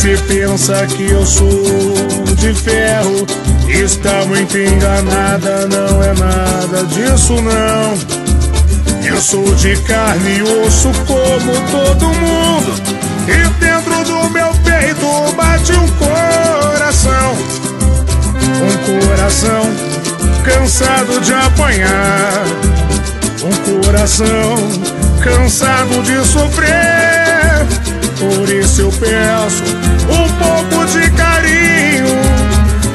você pensa que eu sou de ferro, está muito enganada, não é nada disso não. Eu sou de carne e osso como todo mundo, e dentro do meu peito bate um coração. Um coração cansado de apanhar, um coração cansado de sofrer. Por isso eu peço um pouco de carinho,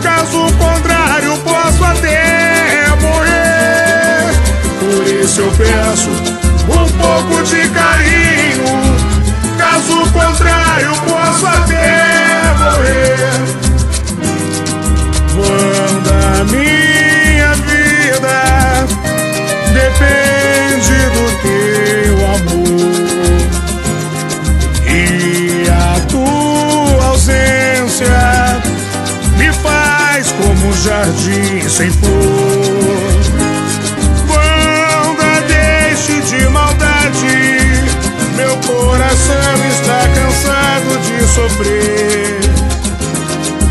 caso contrário posso até morrer. Por isso eu peço um pouco de carinho, caso contrário posso até morrer. Quando a minha vida depende do teu amor e a tua ausência me faz como um jardim sem flor. Quando deixe de maldade, meu coração está cansado de sofrer.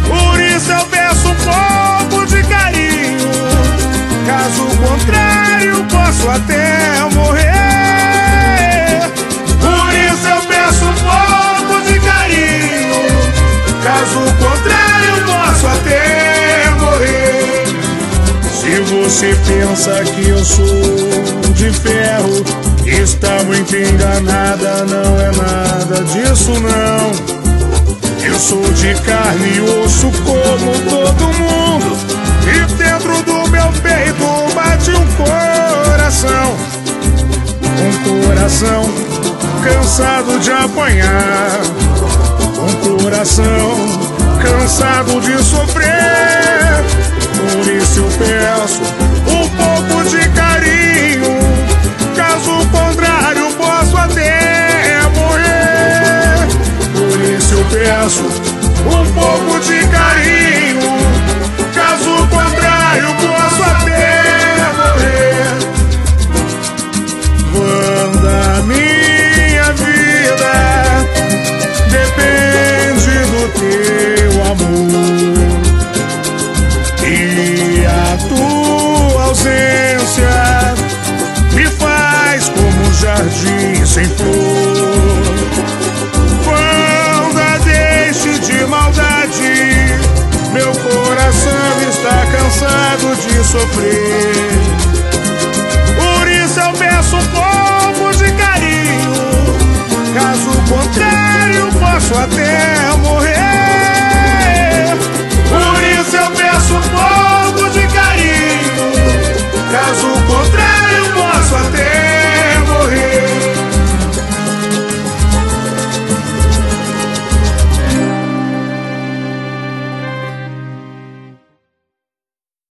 Por isso eu peço um pouco de carinho, caso contrário posso até morrer. Por isso eu peço um pouco de carinho, caso contrário posso até morrer. Se você pensa que eu sou de ferro, está muito enganada, não é nada disso não. Eu sou de carne e osso como todo mundo, e dentro do meu peito bate um coração. Um coração cansado de apanhar, um coração cansado de sofrer. Por isso eu peço um pouco de carinho, caso contrário posso até morrer. Por isso eu peço um pouco de carinho, caso contrário posso até morrer. Quando a minha vida depende do teu amor e a tua ausência me faz como um jardim sem flor. Quando deixe de maldade, meu coração está cansado de sofrer. Por isso eu peço um pouco de carinho, caso contrário posso até morrer.